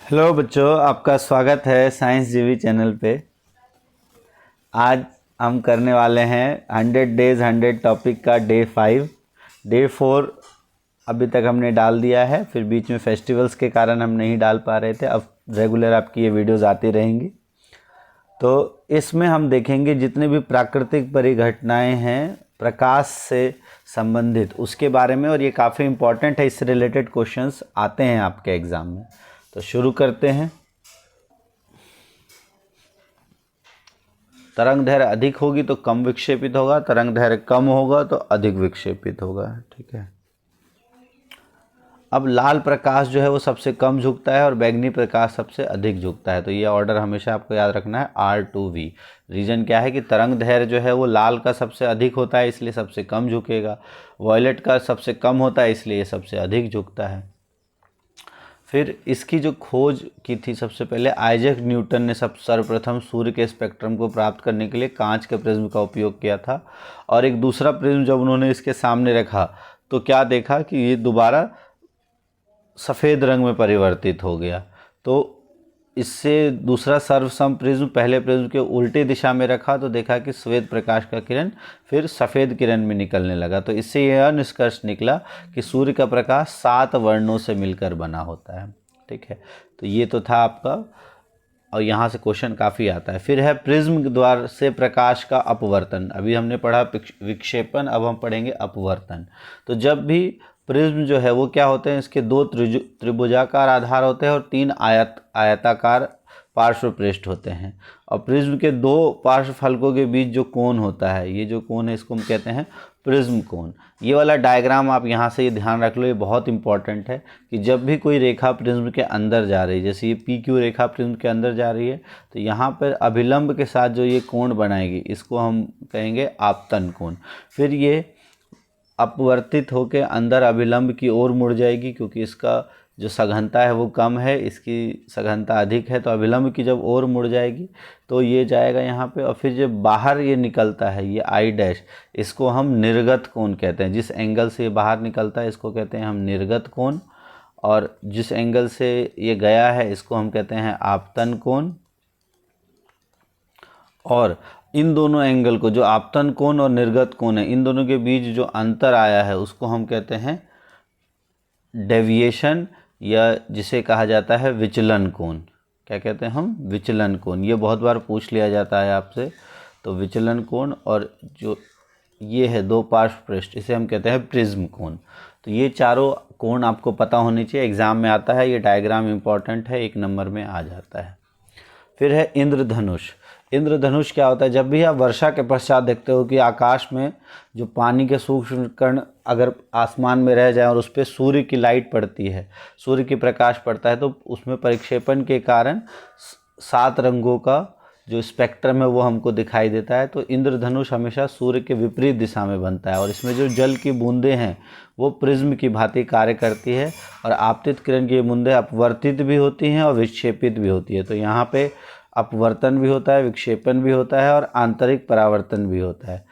Hello बच्चों, आपका स्वागत है साइंस जीवी चैनल पे। आज हम करने वाले हैं 100 डेज 100 टॉपिक का डे 5। डे 4 अभी तक हमने डाल दिया है, फिर बीच में फेस्टिवल्स के कारण हम नहीं डाल पा रहे थे। अब रेगुलर आपकी ये वीडियोस आती रहेंगी। तो इसमें हम देखेंगे जितने भी प्राकृतिक परिघटनाएं हैं प्रकाश से संबंधित उसके बारे में, और ये काफ़ी इम्पॉर्टेंट है, इससे रिलेटेड क्वेश्चंस आते हैं आपके एग्ज़ाम में। तो शुरू करते हैं। तरंग दैर्घ्य अधिक होगी तो कम विक्षेपित होगा, तरंग दैर्घ्य कम होगा तो अधिक विक्षेपित होगा। ठीक है। अब लाल प्रकाश जो है वो सबसे कम झुकता है और बैंगनी प्रकाश सबसे अधिक झुकता है। तो ये ऑर्डर हमेशा आपको याद रखना है, R2V। रीज़न क्या है कि तरंग दैर्घ्य जो है वो लाल का सबसे अधिक होता है, इसलिए सबसे कम झुकेगा। वॉयलेट का सबसे कम होता है, इसलिए ये सबसे अधिक झुकता है। फिर इसकी जो खोज की थी सबसे पहले आइजैक न्यूटन ने सर्वप्रथम सूर्य के स्पेक्ट्रम को प्राप्त करने के लिए कांच के प्रिज्म का उपयोग किया था। और एक दूसरा प्रिज्म जब उन्होंने इसके सामने रखा तो क्या देखा कि ये दोबारा सफ़ेद रंग में परिवर्तित हो गया। तो इससे दूसरा सर्वसम प्रिज्म पहले प्रिज्म के उल्टे दिशा में रखा तो देखा कि श्वेत प्रकाश का किरण फिर सफ़ेद किरण में निकलने लगा। तो इससे यह निष्कर्ष निकला कि सूर्य का प्रकाश 7 वर्णों से मिलकर बना होता है। ठीक है, तो ये तो था आपका, और यहाँ से क्वेश्चन काफ़ी आता है। फिर है प्रिज्म द्वार से प्रकाश का अपवर्तन। अभी हमने पढ़ा विक्षेपण, अब हम पढ़ेंगे अपवर्तन। तो जब भी प्रिज्म जो है वो क्या होते हैं, इसके 2 त्रिभुजाकार आधार होते हैं और 3 आयताकार पार्श्व पृष्ठ होते हैं। और प्रिज्म के 2 पार्श्व फलकों के बीच जो कोण होता है, ये जो कोण है इसको हम कहते हैं प्रिज्म कोण। ये वाला डायग्राम आप यहाँ से ये ध्यान रख लो, ये बहुत इंपॉर्टेंट है कि जब भी कोई रेखा प्रिज्म के अंदर जा रही है, जैसे ये PQ रेखा प्रिज्म के अंदर जा रही है, तो यहाँ पर अभिलंब के साथ जो ये कोण बनाएगी इसको हम कहेंगे आपतन कोण। फिर ये अपवर्तित होकर अंदर अभिलंब की ओर मुड़ जाएगी, क्योंकि इसका जो सघनता है वो कम है, इसकी सघनता अधिक है। तो अभिलंब की जब ओर मुड़ जाएगी तो ये जाएगा यहाँ पे, और फिर जब बाहर ये निकलता है ये I', इसको हम निर्गत कोण कहते हैं। जिस एंगल से ये बाहर निकलता है इसको कहते हैं हम निर्गत कोण, और जिस एंगल से ये गया है इसको हम कहते हैं आपतन कोण। और इन दोनों एंगल को, जो आपतन कोण और निर्गत कोण है, इन दोनों के बीच जो अंतर आया है उसको हम कहते हैं डेविएशन, या जिसे कहा जाता है विचलन कोण। क्या कहते हैं हम? विचलन कोण। ये बहुत बार पूछ लिया जाता है आपसे। तो विचलन कोण, और जो ये है 2 पार्श्व पृष्ठ, इसे हम कहते हैं प्रिज्म कोण। तो ये चारों कोण आपको पता होनी चाहिए, एग्जाम में आता है। ये डायग्राम इंपॉर्टेंट है, 1 नंबर में आ जाता है। फिर है इंद्रधनुष। इंद्रधनुष क्या होता है? जब भी आप वर्षा के पश्चात देखते हो कि आकाश में जो पानी के सूक्ष्म कण अगर आसमान में रह जाए और उस पर सूर्य की लाइट पड़ती है, सूर्य की प्रकाश पड़ता है, तो उसमें परिक्षेपण के कारण 7 रंगों का जो स्पेक्ट्रम है वो हमको दिखाई देता है। तो इंद्रधनुष हमेशा सूर्य के विपरीत दिशा में बनता है, और इसमें जो जल की बूंदें हैं वो प्रिज्म की भांति कार्य करती है, और आपतित किरण की बूंदें अपवर्तित भी होती हैं और विक्षेपित भी होती है। तो यहाँ पे अपवर्तन भी होता है, विक्षेपण भी होता है, और आंतरिक परावर्तन भी होता है।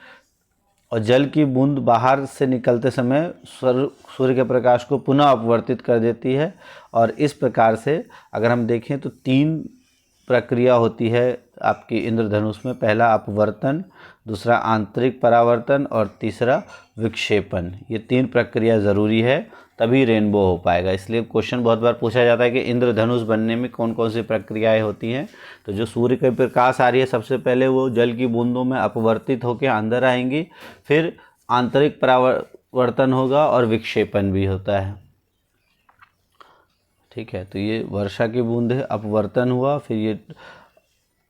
और जल की बूंद बाहर से निकलते समय सूर्य के प्रकाश को पुनः अपवर्तित कर देती है। और इस प्रकार से अगर हम देखें तो 3 प्रक्रिया होती है आपकी इंद्रधनुष में। पहला अपवर्तन, दूसरा आंतरिक परावर्तन, और तीसरा विक्षेपण। ये 3 प्रक्रिया ज़रूरी है, तभी रेनबो हो पाएगा। इसलिए क्वेश्चन बहुत बार पूछा जाता है कि इंद्रधनुष बनने में कौन कौन सी प्रक्रियाएं होती हैं। तो जो सूर्य के प्रकाश आ रही है सबसे पहले वो जल की बूंदों में अपवर्तित होकर अंदर आएंगी, फिर आंतरिक परावर्तन होगा और विक्षेपण भी होता है। ठीक है, तो ये वर्षा की बूंद है, अपवर्तन हुआ, फिर ये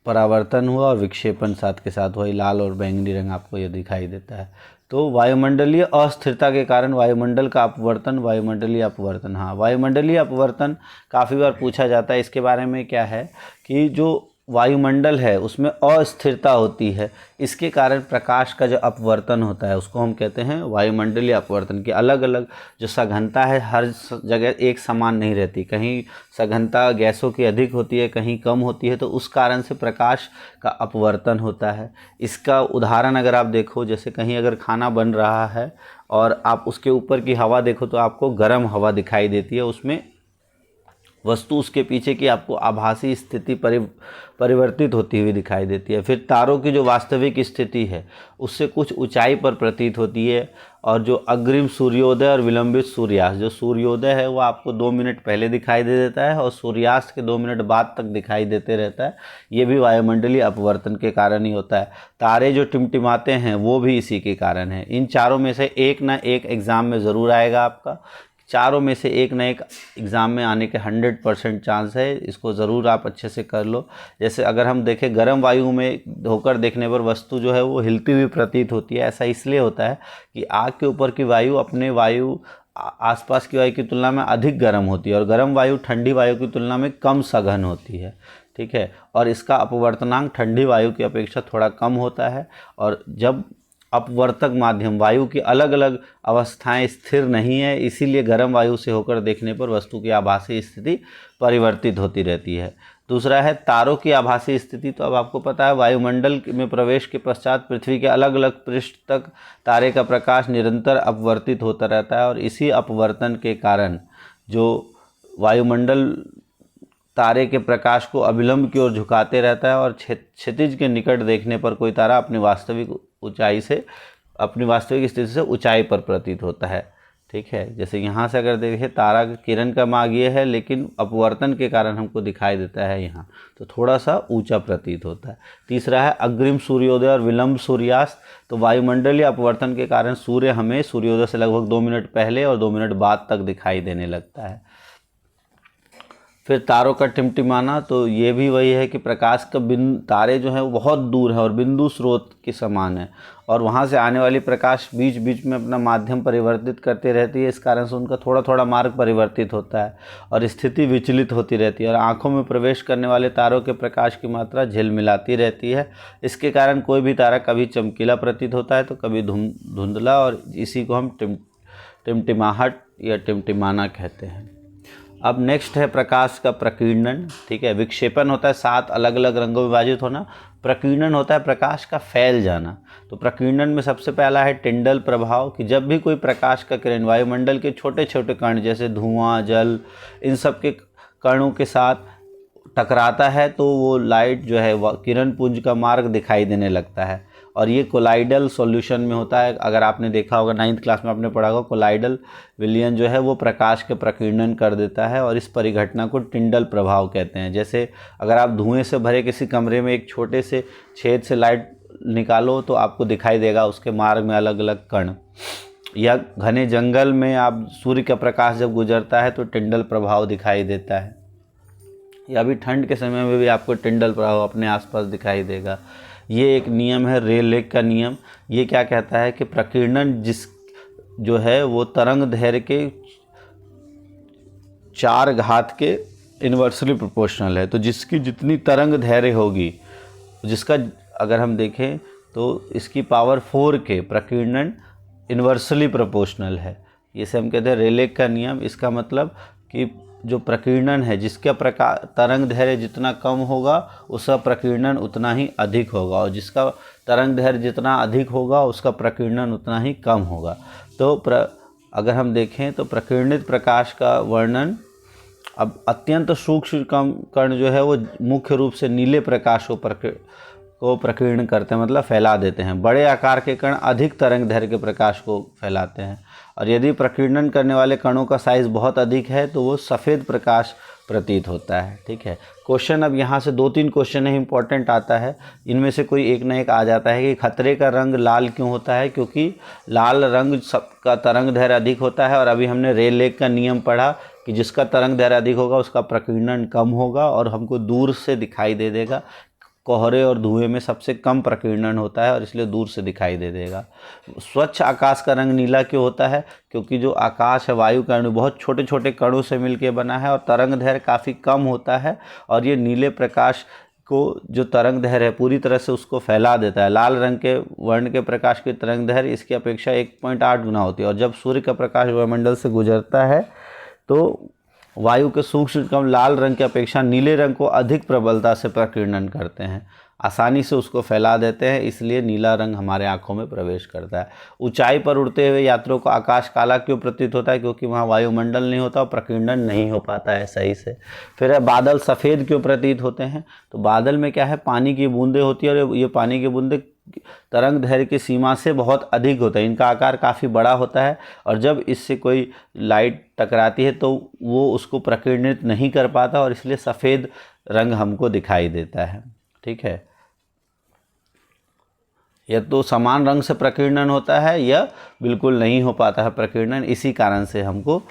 परावर्तन हुआ, और विक्षेपण साथ के साथ वही लाल और बैंगनी रंग आपको ये दिखाई देता है। तो वायुमंडलीय अस्थिरता के कारण वायुमंडल का अपवर्तन, वायुमंडलीय अपवर्तन। हाँ, वायुमंडलीय अपवर्तन काफ़ी बार पूछा जाता है। इसके बारे में क्या है कि जो वायुमंडल है उसमें अस्थिरता होती है, इसके कारण प्रकाश का जो अपवर्तन होता है उसको हम कहते हैं वायुमंडलीय अपवर्तन। की अलग अलग जो सघनता है हर जगह एक समान नहीं रहती, कहीं सघनता गैसों की अधिक होती है, कहीं कम होती है, तो उस कारण से प्रकाश का अपवर्तन होता है। इसका उदाहरण अगर आप देखो, जैसे कहीं अगर खाना बन रहा है और आप उसके ऊपर की हवा देखो तो आपको गर्म हवा दिखाई देती है, उसमें वस्तु उसके पीछे की आपको आभासी स्थिति परिवर्तित होती हुई दिखाई देती है। फिर तारों की जो वास्तविक स्थिति है उससे कुछ ऊंचाई पर प्रतीत होती है। और जो अग्रिम सूर्योदय और विलंबित सूर्यास्त, जो सूर्योदय है वो आपको 2 मिनट पहले दिखाई दे देता है और सूर्यास्त के 2 मिनट बाद तक दिखाई देते रहता है। ये भी वायुमंडलीय अपवर्तन के कारण ही होता है। तारे जो टिमटिमाते हैं वो भी इसी के कारण है। इन चारों में से एक ना एक एग्ज़ाम में ज़रूर आएगा आपका, चारों में से एक ना एक एग्ज़ाम में आने के 100% चांस है। इसको ज़रूर आप अच्छे से कर लो। जैसे अगर हम देखें गर्म वायु में होकर देखने पर वस्तु जो है वो हिलती हुई प्रतीत होती है। ऐसा इसलिए होता है कि आग के ऊपर की वायु अपने वायु आसपास की वायु की तुलना में अधिक गर्म होती है और गर्म वायु ठंडी वायु की तुलना में कम सघन होती है। ठीक है, और इसका अपवर्तनांक ठंडी वायु की अपेक्षा थोड़ा कम होता है। और जब अपवर्तक माध्यम वायु की अलग अलग अवस्थाएं स्थिर नहीं है, इसीलिए गर्म वायु से होकर देखने पर वस्तु की आभासी स्थिति परिवर्तित होती रहती है। दूसरा है तारों की आभासी स्थिति। तो अब आपको पता है वायुमंडल में प्रवेश के पश्चात पृथ्वी के अलग अलग पृष्ठ तक तारे का प्रकाश निरंतर अपवर्तित होता रहता है और इसी अपवर्तन के कारण जो वायुमंडल तारे के प्रकाश को अविलंब की ओर झुकाते रहता है और क्षितिज के निकट देखने पर कोई तारा अपनी वास्तविक स्थिति से ऊंचाई पर प्रतीत होता है। ठीक है, जैसे यहाँ से अगर देखें तारा का किरण का मार्ग ये है, लेकिन अपवर्तन के कारण हमको दिखाई देता है यहाँ, तो थोड़ा सा ऊंचा प्रतीत होता है। तीसरा है अग्रिम सूर्योदय और विलंब सूर्यास्त। तो वायुमंडलीय अपवर्तन के कारण सूर्य हमें सूर्योदय से लगभग 2 मिनट पहले और 2 मिनट बाद तक दिखाई देने लगता है। फिर तारों का टिमटिमाना, तो ये भी वही है कि प्रकाश का तारे जो है वो बहुत दूर है और बिंदु स्रोत के समान है और वहाँ से आने वाली प्रकाश बीच बीच में अपना माध्यम परिवर्तित करती रहती है। इस कारण से उनका थोड़ा थोड़ा मार्ग परिवर्तित होता है और स्थिति विचलित होती रहती है और आँखों में प्रवेश करने वाले तारों के प्रकाश की मात्रा झिलमिलाती रहती है। इसके कारण कोई भी तारा कभी चमकीला प्रतीत होता है तो कभी धुंधला, और इसी को हम टिमटिमाहट या टिमटिमाना कहते हैं। अब नेक्स्ट है प्रकाश का प्रकीर्णन। ठीक है, विक्षेपण होता है 7 अलग अलग रंगों में विभाजित होना। प्रकीर्णन होता है प्रकाश का फैल जाना। तो प्रकीर्णन में सबसे पहला है टिंडल प्रभाव, कि जब भी कोई प्रकाश का किरण वायुमंडल के छोटे छोटे कण जैसे धुआं, जल, इन सब के कणों के साथ टकराता है तो वो लाइट जो है वह किरण पुंज का मार्ग दिखाई देने लगता है और ये कोलाइडल सॉल्यूशन में होता है। अगर आपने देखा होगा 9th क्लास में आपने पढ़ा होगा, कोलाइडल विलयन जो है वो प्रकाश के प्रकीर्णन कर देता है और इस परिघटना को टिंडल प्रभाव कहते हैं। जैसे अगर आप धुएं से भरे किसी कमरे में एक छोटे से छेद से लाइट निकालो तो आपको दिखाई देगा उसके मार्ग में अलग अलग कण, या घने जंगल में आप सूर्य का प्रकाश जब गुजरता है तो टिंडल प्रभाव दिखाई देता है, या अभी ठंड के समय में भी आपको टिंडल प्रभाव अपने आसपास दिखाई देगा। ये एक नियम है रेले का नियम। ये क्या कहता है कि प्रकीर्णन जो है वो तरंग दैर्घ्य के 4 घात के इन्वर्सली प्रोपोर्शनल है। तो जिसकी जितनी तरंग दैर्घ्य होगी, जिसका अगर हम देखें तो इसकी पावर 4 के प्रकीर्णन इन्वर्सली प्रोपोर्शनल है। इसे हम कहते हैं रेले का नियम। इसका मतलब कि जो प्रकीर्णन है जिसका तरंग दैर्घ्य जितना कम होगा उसका प्रकीर्णन उतना ही अधिक होगा, और जिसका तरंग दैर्घ्य जितना अधिक होगा उसका प्रकीर्णन उतना ही कम होगा। तो अगर हम देखें तो प्रकीर्णित प्रकाश का वर्णन, अब अत्यंत सूक्ष्म कण जो है वो मुख्य रूप से नीले प्रकाश को प्रकीर्ण करते हैं, मतलब फैला देते हैं। बड़े आकार के कण अधिक तरंग दैर्घ्य के प्रकाश को फैलाते हैं, और यदि प्रकीर्णन करने वाले कणों का साइज़ बहुत अधिक है तो वो सफ़ेद प्रकाश प्रतीत होता है। ठीक है, क्वेश्चन अब यहाँ से 2-3 क्वेश्चन है इंपॉर्टेंट आता है, इनमें से कोई एक ना एक आ जाता है कि खतरे का रंग लाल क्यों होता है, क्योंकि लाल रंग सबका तरंग दैर्घ्य अधिक होता है। और अभी हमने रेलेग का नियम पढ़ा कि जिसका तरंग दैर्घ्य अधिक होगा उसका प्रकीर्णन कम होगा और हमको दूर से दिखाई दे देगा। कोहरे और धुएं में सबसे कम प्रकीर्णन होता है और इसलिए दूर से दिखाई दे देगा। स्वच्छ आकाश का रंग नीला क्यों होता है, क्योंकि जो आकाश है वायु का अणु बहुत छोटे छोटे कणों से मिलकर बना है और तरंग दैर्घ्य काफ़ी कम होता है, और ये नीले प्रकाश को जो तरंग दैर्घ्य है पूरी तरह से उसको फैला देता है। लाल रंग के वर्ण के प्रकाश की तरंग दैर्घ्य इसकी अपेक्षा 1.8 गुना होती है, और जब सूर्य का प्रकाश वायुमंडल से गुजरता है तो वायु के सूक्ष्म कण लाल रंग की अपेक्षा नीले रंग को अधिक प्रबलता से प्रकीर्णन करते हैं। आसानी से उसको फैला देते हैं, इसलिए नीला रंग हमारे आँखों में प्रवेश करता है। ऊंचाई पर उड़ते हुए यात्रियों को आकाश काला क्यों प्रतीत होता है? क्योंकि वहाँ वायुमंडल नहीं होता और प्रकीर्णन नहीं हो पाता है सही से। फिर है बादल सफ़ेद क्यों प्रतीत होते हैं? तो बादल में क्या है, पानी की बूंदें होती है और ये पानी की बूंदें तरंग दैर्घ्य की सीमा से बहुत अधिक होता है, इनका आकार काफ़ी बड़ा होता है और जब इससे कोई लाइट टकराती है तो वो उसको प्रकीर्णित नहीं कर पाता और इसलिए सफ़ेद रंग हमको दिखाई देता है। ठीक है, या तो समान रंग से प्रकीर्णन होता है या बिल्कुल नहीं हो पाता है प्रकीर्णन, इसी कारण से हमको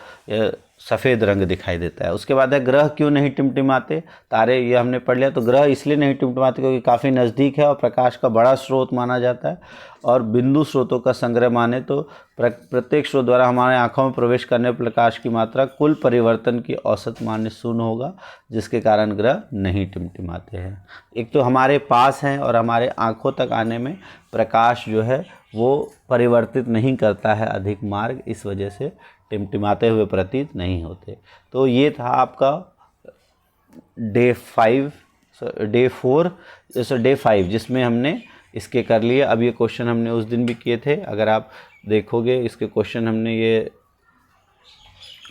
सफ़ेद रंग दिखाई देता है। उसके बाद है ग्रह क्यों नहीं टिमटिमाते? तारे ये हमने पढ़ लिया। तो ग्रह इसलिए नहीं टिमटिमाते क्योंकि काफ़ी नज़दीक है और प्रकाश का बड़ा स्रोत माना जाता है, और बिंदु स्रोतों का संग्रह माने तो प्रत्येक स्रोत द्वारा हमारे आँखों में प्रवेश करने प्रकाश की मात्रा कुल परिवर्तन की औसत मान्य शून्य होगा, जिसके कारण ग्रह नहीं टिमटिमाते हैं। एक तो हमारे पास हैं और हमारे आँखों तक आने में प्रकाश जो है वो परिवर्तित नहीं करता है अधिक मार्ग, इस वजह से टिमटिमाते हुए प्रतीत नहीं होते। तो ये था आपका डे 5 जिसमें हमने इसके कर लिए। अब ये क्वेश्चन हमने उस दिन भी किए थे, अगर आप देखोगे इसके क्वेश्चन हमने ये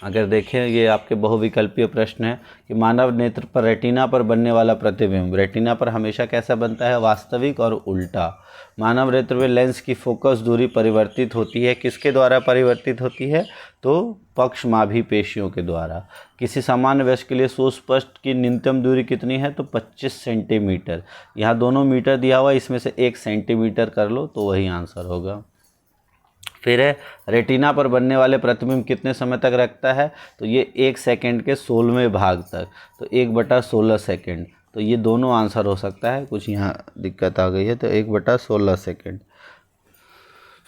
अगर देखें, ये आपके बहुविकल्पीय प्रश्न है कि मानव नेत्र पर रेटिना पर बनने वाला प्रतिबिंब रेटिना पर हमेशा कैसा बनता है? वास्तविक और उल्टा। मानव नेत्र में लेंस की फोकस दूरी परिवर्तित होती है, किसके द्वारा परिवर्तित होती है? तो पक्षमाभी पेशियों के द्वारा। किसी सामान्य वयस्क के लिए सुस्पष्ट की न्यूनतम दूरी कितनी है? तो 25 सेंटीमीटर। यहाँ दोनों मीटर दिया हुआ है, इसमें से 1 सेंटीमीटर कर लो तो वही आंसर होगा। फिर है रेटिना पर बनने वाले प्रतिबिंब कितने समय तक रखता है? तो ये 1 सेकंड के 16वें भाग तक, तो 1/16 सेकंड। तो ये दोनों आंसर हो सकता है, कुछ यहाँ दिक्कत आ गई है, तो 1/16 सेकंड।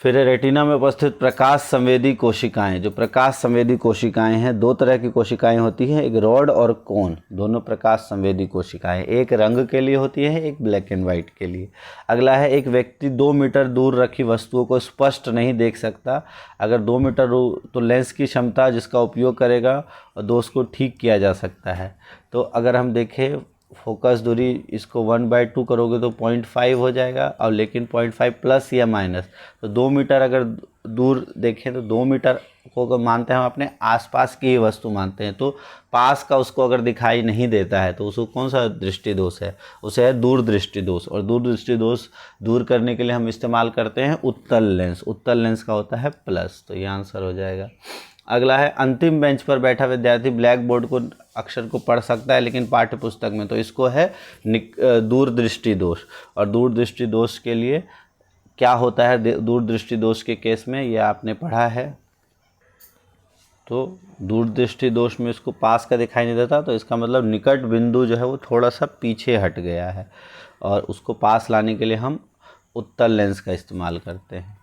फिर है रेटिना में उपस्थित प्रकाश संवेदी कोशिकाएं। जो प्रकाश संवेदी कोशिकाएं हैं, 2 तरह की कोशिकाएं होती हैं, एक रॉड और कोन, दोनों प्रकाश संवेदी कोशिकाएं। एक रंग के लिए होती है, एक ब्लैक एंड वाइट के लिए। अगला है एक व्यक्ति 2 मीटर दूर रखी वस्तुओं को स्पष्ट नहीं देख सकता। अगर 2 मीटर तो लेंस की क्षमता जिसका उपयोग करेगा और दोष को ठीक किया जा सकता है। तो अगर हम देखें फोकस दूरी, इसको 1/2 करोगे तो 0.5 हो जाएगा, और लेकिन 0.5 प्लस या माइनस, तो 2 मीटर अगर दूर देखें तो 2 मीटर को मानते हैं हम अपने आसपास की ही वस्तु मानते हैं, तो पास का उसको अगर दिखाई नहीं देता है तो उसको कौन सा दृष्टि दोष है? उसे है दूरदृष्टि दोष, और दूरदृष्टि दोष दूर करने के लिए हम इस्तेमाल करते हैं उत्तल लेंस। उत्तल लेंस का होता है प्लस, तो ये आंसर हो जाएगा। अगला है अंतिम बेंच पर बैठा विद्यार्थी ब्लैक बोर्ड को अक्षर को पढ़ सकता है लेकिन पाठ्य पुस्तक में, तो इसको है दूरदृष्टि दोष। और दूरदृष्टि दोष के लिए क्या होता है? दूरदृष्टि दोष के केस में ये आपने पढ़ा है, तो दूरदृष्टि दोष में इसको पास का दिखाई नहीं देता, तो इसका मतलब निकट बिंदु जो है वो थोड़ा सा पीछे हट गया है, और उसको पास लाने के लिए हम उत्तल लेंस का इस्तेमाल करते हैं।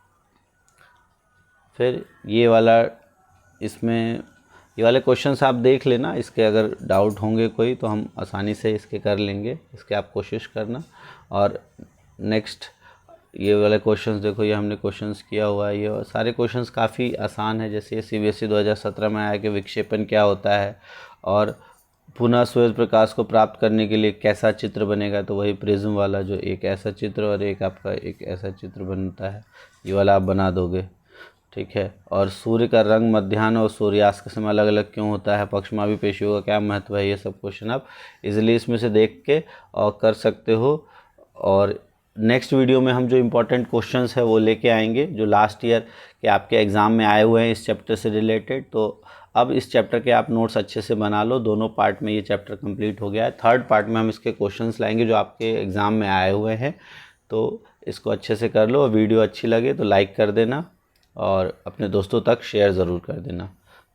फिर ये वाला, इसमें ये वाले क्वेश्चंस आप देख लेना, इसके अगर डाउट होंगे कोई तो हम आसानी से इसके कर लेंगे, इसके आप कोशिश करना। और नेक्स्ट ये वाले क्वेश्चंस देखो, ये हमने क्वेश्चंस किया हुआ है, ये सारे क्वेश्चंस काफ़ी आसान है। जैसे ये CBSE 2017 में आया कि विक्षेपण क्या होता है, और पुनः सूर्य प्रकाश को प्राप्त करने के लिए कैसा चित्र बनेगा, तो वही प्रिज्म वाला, जो एक ऐसा चित्र और एक आपका एक ऐसा चित्र बनता है, ये वाला आप बना दोगे। ठीक है, और सूर्य का रंग मध्याह्न और सूर्यास्त के समय अलग अलग क्यों होता है? पक्षमाभी पेशियों का क्या महत्व है? ये सब क्वेश्चन आप इजीली इसमें से देख के और कर सकते हो। और नेक्स्ट वीडियो में हम जो इम्पोर्टेंट क्वेश्चंस है वो लेके आएंगे, जो लास्ट ईयर के आपके एग्ज़ाम में आए हुए हैं इस चैप्टर से रिलेटेड। तो अब इस चैप्टर के आप नोट्स अच्छे से बना लो, दोनों पार्ट में ये चैप्टर कंप्लीट हो गया है। थर्ड पार्ट में हम इसके क्वेश्चंस लाएंगे जो आपके एग्ज़ाम में आए हुए हैं, तो इसको अच्छे से कर लो। वीडियो अच्छी लगे तो लाइक कर देना और अपने दोस्तों तक शेयर ज़रूर कर देना।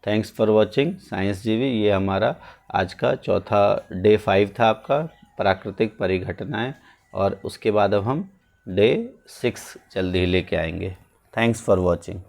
थैंक्स फॉर वॉचिंग साइंस जीवी। ये हमारा आज का चौथा डे 5 था आपका, प्राकृतिक परिघटनाएं, और उसके बाद अब हम डे 6 जल्दी ही लेके आएंगे। Thanks for watching.